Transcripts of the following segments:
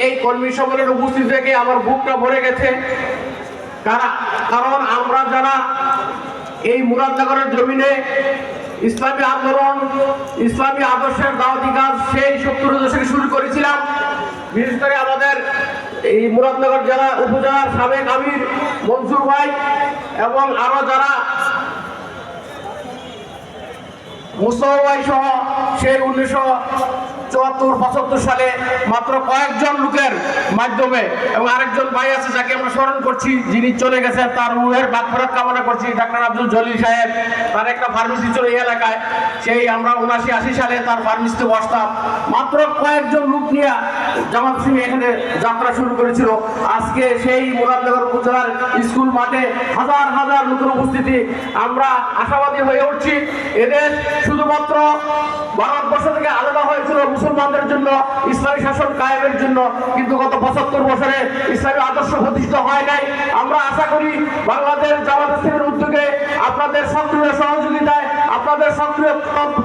এই কর্মী সম্মেলনে উপস্থিত থেকে আমার বুকটা ভরে গেছে। কারণ আমরা যারা এই মুরাদনগরের জমিনে ইসলামী আন্দোলন, ইসলামী আদর্শের দাওয়াতি কাজ সেই 70 দশকে শুরু করেছিলাম। বিশেষ করে আমাদের এই মুরাদনগর জেলা উপজেলার সাবেক আমির মনসুর ভাই এবং আরো যারা মুস্তফা ভাই সহ সেই 1974-75 সালে মাত্র কয়েকজন লোকের মাধ্যমে, এবং আরেকজন ভাই আছে যাকে আমরা স্মরণ করছি, যিনি চলে গেছেন, তার রুহের মাগফিরাত কামনা করছি, ডাক্তার আব্দুল জলিল সাহেব। তার একটা ফার্মেসি ছিল এই এলাকায়, সেই আমরা 79-80 সালে তার ফার্মেসিতে বসতাম। মাত্র কয়েকজন লোক নিয়ে জামাত সিং এখানে যাত্রা শুরু করেছিল। আজকে সেই মুরাদনগর উপজেলার স্কুল মাঠে হাজার হাজার লোকের উপস্থিতি। আমরা আশাবাদী হয়ে উঠছি। এদের শুধুমাত্র ভারতবর্ষ থেকে আলাদা হয়েছিল মুসলমানদের জন্য, ইসলামী শাসন কায়েমের জন্য, কিন্তু গত 75 বছরে ইসলামী আদর্শ প্রতিষ্ঠিত হয় নাই। আমরা আশা করি বাংলাদেশ জামাত ইসলামের উদ্যোগে, আপনাদের সক্রিয় সহযোগিতায়, আপনাদের সক্রিয়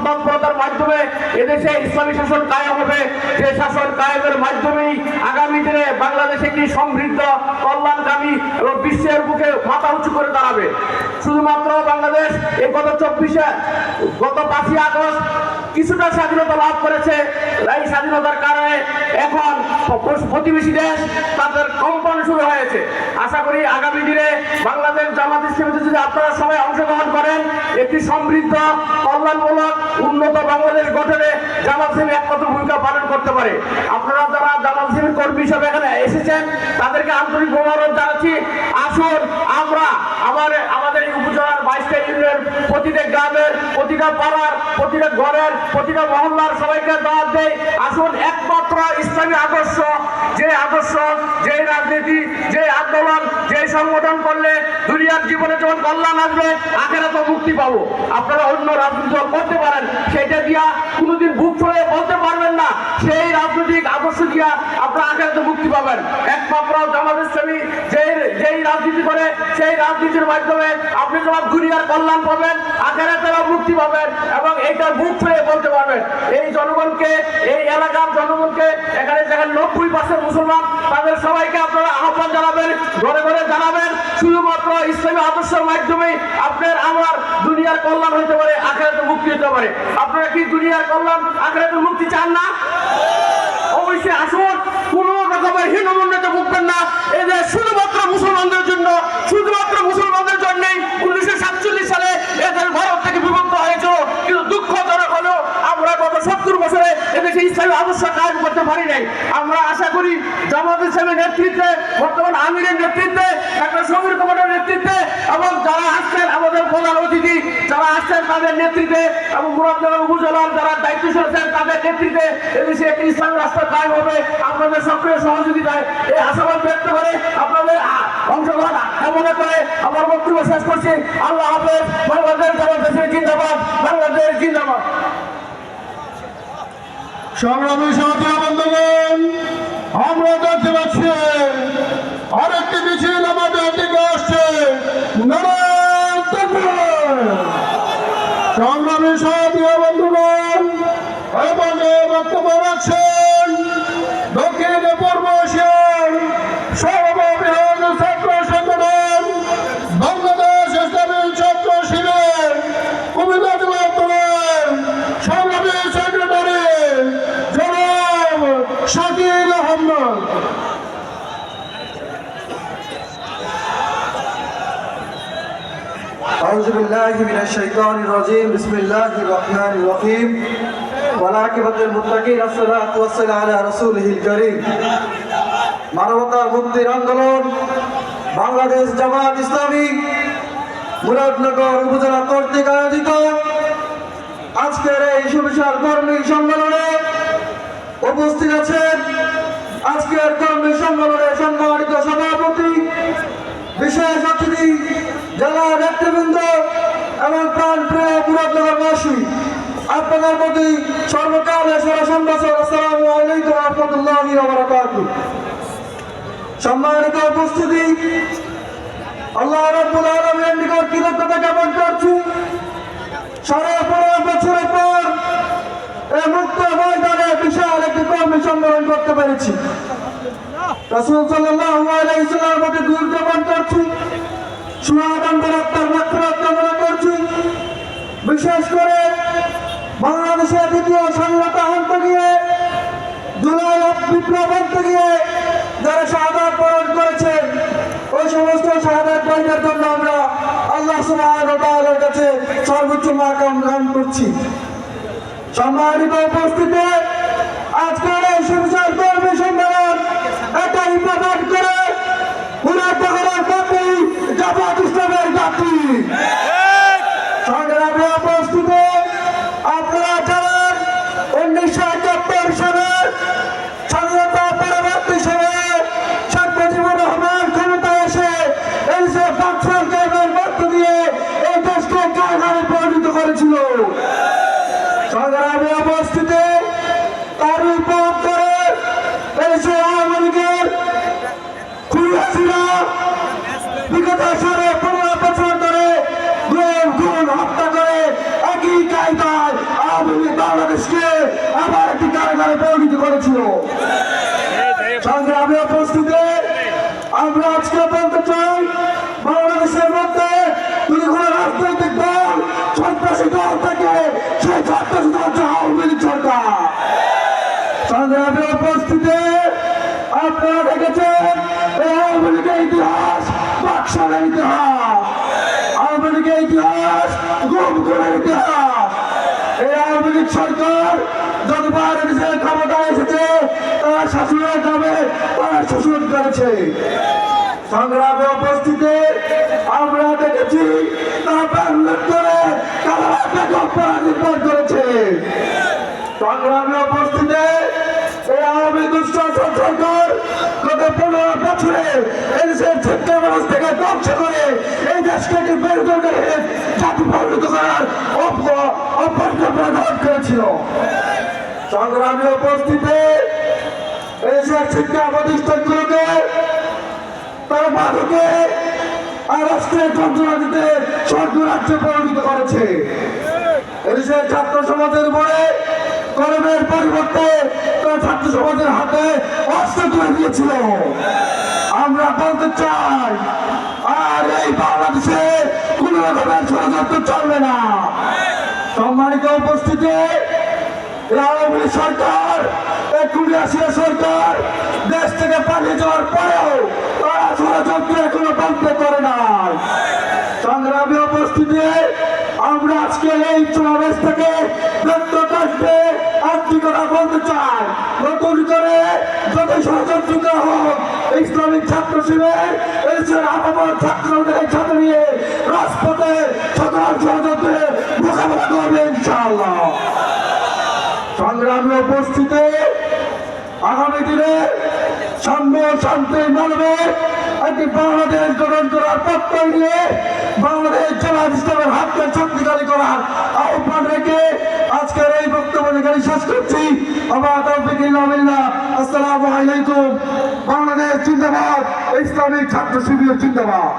তৎপরতার মাধ্যমে এদেশে ইসলামী শাসন কায়েম হবে। যে শাসন কায়েমের মাধ্যমেই আগামী দিনে বাংলাদেশ একটি সমৃদ্ধ, কল্যাণকামী এবং বিশ্বের বুকে মাথা উঁচু করে দাঁড়াবে। শুধুমাত্র বাংলাদেশ এই গত 5ই আগস্ট কিছুটা স্বাধীনতা লাভ করেছে। এই স্বাধীনতার কারণে এখন প্রতিবেশী দেশ তাদের কম্পন শুরু হয়েছে। আশা করি আগামী দিনে বাংলাদেশ জামাত ইসলামীতে যদি আপনারা সবাই অংশগ্রহণ করেন, একটি সমৃদ্ধ, কল্যাণমূলক, উন্নত বাংলাদেশ গঠনে জামাত ইসলামী একমাত্র ভূমিকা পালন করতে পারে। আপনারা যারা জামাত ইসলামীর কর্মী হিসেবে এখানে এসেছেন, তাদেরকে আন্তরিক মোবারক জানাচ্ছি। আসুন আমরা আমাদের এই উপজেলার 22টা ইউনিয়নের প্রতিটা গ্রামের, প্রতিটা পাড়ার, প্রতিটা ঘরের, প্রতিটা মহল্লার সবাইকে দাওয়াত দেই। আসুন একমাত্র ইসলামী আদর্শ, যে রাজনীতি, যে আন্দোলন, যে সংগঠন করলে দুনিয়ার জীবনে যখন কল্যাণ আসবে, আখেরাতে মুক্তি পাবো। আপনারা অন্য রাজনীতি করতে পারেন, সেটা দিয়া কোনোদিন বুক ছড়িয়ে বলতে পারবেন না সেই রাজনৈতিক আদর্শ দিয়া আপনারা আখেরাতে মুক্তি পাবেন। একমাত্র জামাত ইসলামী যেই রাজনীতি করে, সেই রাজনীতির মাধ্যমে আপনি যখন দুনিয়ার কল্যাণ পাবেন, আখেরাতেও মুক্তি পাবেন, এবং এইটা বুক ছড়িয়ে বলতে পারবেন। এই জনগণকে, এই এলাকার জনগণকে, এখানে যেখানে 90% মুসলমান, তাদের সবাইকে আপনারা আহ্বান জানাবেন, ঘরে ঘরে জানাবেন, শুধুমাত্র ইসলামী আদর্শের মাধ্যমে আপনার আমার দুনিয়ার কল্যাণ হতে পারে, আখেরাতে মুক্তি হতে পারে। আপনারা কি দুনিয়ার কল্যাণ, আখেরাতে মুক্তি চান না? অবশ্যই আসুন, কোন রকমের হীনমন্যতে ভুগবেন না। এদের শুধুমাত্র মুসলমানদের জন্য, শুধুমাত্র মুসলমানদের জন্যই 1947 সালে এদের ভারত থেকে বিভক্ত হয়েছিল। কিন্তু দুঃখজনক হলো আমরা গত 70 বছরে এদেশে ইসলামী আদর্শ কায়েম করতে পারি নাই। আমরা আশা করি জামাত ইসলামের নেতৃত্বে, বর্তমান আমিরের নেতৃত্বে, ডাক্তার সমীর কুমারের নেতৃত্বে, এবং যারা আসছেন আমাদের প্রধান অতিথি যারা আসছেন তাদের নেতৃত্বে, এবং মুরাদনগর উপজেলার যারা দায়িত্বশীল আছেন তাদের নেতৃত্বে এদেশে একটি ইসলামী রাষ্ট্র কায়েম হবে। আপনাদের সক্রিয় সহযোগিতায় এই আশাবাদ ব্যক্ত করে, আপনাদের অংশগ্রহণ কামনা করে আমার বক্তব্য শেষ করছি। আল্লাহ হাফেজ। বাংলাদেশ জামাত ইসলামী জিন্দাবাদ, বাংলাদেশ জিন্দাবাদ। সংগ্রামী সাথী বন্ধুগণ, আমরা দেখতে পাচ্ছি আরেকটি মিছিল আমাদের দিকে আসছে। নারায়ণ তাকবীর। সংগ্রামী সাথী বন্ধুগণ, এবং বক্তব্য রাখছেন দক্ষিণ পূর্ব এশিয়ার সর্ববৃহৎ ছাত্র সংগঠন বাংলাদেশ ইসলামী ছাত্র শিবির কুমিল্লা জেলা দলের সংগ্রামী সেক্রেটারি জনাব শাকিল আহমদ। أعوذ بالله من الشيطان الرجيم بسم الله الرحمن الرحيم والعاقبة للمتقين الصلاة والسلام على رسوله الكريم। মানবতার মুক্তির আন্দোলন বাংলাদেশ জামাত ইসলামী মুরাদনগর উপজেলা কর্তৃক আয়োজিত আজকের এই সুবিশাল কর্মী সম্মেলনে উপস্থিত আছেন আজকের কর্মী সম্মেলনে সম্মানিত সভাপতি, বিশেষ অতিথি, জেলা নেতৃবৃন্দ এবং প্রাণপ্রিয় মুরাদনগরবাসী, আপনাদের প্রতি সর্বকালের সরসম্ভাষণ আসসালামু আলাইকুম ওয়া রাহমাতুল্লাহি ওয়া বারাকাতুহু। সম্মানিত উপস্থিতি, আল্লাহ রাব্বুল আলামিনের নিকট কৃতজ্ঞতা জ্ঞাপন করছি। 15.5 বছর পর এই মুক্ত ময়দানে বিশাল একটি কর্মী সম্মেলন করতে পেরেছি। রাসূল সাল্লাল্লাহু আলাইহি ওয়াসাল্লামের প্রতি দরুদ জ্ঞাপন করছি, সুবহানাল্লাহ আত্মার মাগফিরাত কামনা করছি। বিশেষ করে বাংলাদেশের দ্বিতীয় স্বাধীনতা আনতে গিয়ে, জুলাই বিপ্লব আনতে গিয়ে যারা শাহাদাত বরণ করেছেন, ওই সমস্ত শাহাদাত বরণের জন্য আমরা আল্লাহ সুবহানাহু ওয়া তাআলার কাছে সর্বোচ্চ মাকাম দান করছি। সম্মানিত উপস্থিতি, আজকের এই সুবিচার কর্মী সম্মেলন একটা ইবাদত করে পুরা পাহাড়ের জাতি জামাত ইসলামের জাতি। সংগ্রামী উপস্থিতি, আপনারা জানেন 1971 সালের স্বাধীনতা পরবর্তী সময়ে শেখ মুজিবুর রহমান ক্ষমতায় এসে এই যে বাকশালের মধ্য দিয়ে এই দেশকে কারাগারে পরিণত করেছিল। সংগ্রামী উপস্থিতি, তার উপর করে এই যে আওয়ামী লীগের খুনিরা বিগত 15 বছর ধরে গুম হত্যা করে একই কায়দায় আওয়ামী লীগ বাংলাদেশকে আবার একটি কারাগারে পরিণত করেছিল। সংগ্রামী উপস্থিতি, আমরা আজকে বলতে চাই, বাংলাদেশের মধ্যে যদি কোনো রাজনৈতিক দল সন্ত্রাসী দল থাকে, সেই সন্ত্রাসী দল হচ্ছে আওয়ামী লীগ সরকার। সংগ্রামী উপস্থিতি, আপনারা দেখেছেন এই আওয়ামী লীগের ইতিহাস বাকশালের ইতিহাস, আওয়ামী লীগের ইতিহাস গুম খুনের ইতিহাস। এই আওয়ামী লীগ সরকার যতবার নিজের ক্ষমতায় এসেছে তারা শাসনের নামে তারা শোষণ করেছে। সংগ্রামে উপস্থিতি, আমরা দেখেছি তারা ব্যাংলোর করে কারাগারে অপরাধী করেছে। সংগ্রামে উপস্থিতি, এই আওয়ামী দুঃশাসন সরকার গত 15 বছরে এই দেশের শিক্ষা ব্যবস্থা থেকে ধ্বংস করে এই দেশকে একটি বেরোজগার জাতি পরিণত করার অপরিকল্পনা করেছিল। সংগ্রামী উপস্থিতি, এই দেশের শিক্ষা প্রতিষ্ঠানগুলোকে তারা মাদকে আর রাষ্ট্রের যন্ত্রণা দিতে স্বর্গরাজ্যে পরিণত করেছে। এদেশের ছাত্র সমাজের উপরে কলমের পরিবর্তে তারা ছাত্র সমাজের হাতে অস্ত্র তুলে দিয়েছিল। আমরা বলতে চাই, আর এই বাংলাদেশে কোন রকমের ষড়যন্ত্র চলবে না। সম্মানিত উপস্থিতি, আওয়ামী লীগ সরকার, কুড়িয়াশিয়া সরকার দেশ থেকে পালিয়ে যাওয়ার পরেও তারা ষড়যন্ত্র এখনো বন্ধ করে নাই। সংগ্রামী উপস্থিতি, আমরা আজকে এই সমাবেশ থেকে ব্যক্তকণ্ঠে একটি কথা বলতে চাই, নতুন করে যত ষড়যন্ত্র হোক ইসলামিক ছাত্র শিবির এদেশের আপামর ছাত্রদের সাথে নিয়ে রাজপথে সকল ষড়যন্ত্রের মোকাবেলা করবে ইনশাআল্লাহ। সংগ্রামী উপস্থিতি, আগামী দিনে সাম্য শান্তি মানবে একটি বাংলাদেশ গঠন করার প্রত্যয় নিয়ে বাংলাদেশ জামাত ইসলামের হাতকে শক্তিশালী করার আহ্বান রেখে আজকের এই বক্তব্য এখানে শেষ করছি। আসসালামু আলাইকুম। বাংলাদেশ জিন্দাবাদ, ইসলামিক ছাত্র শিবির জিন্দাবাদ।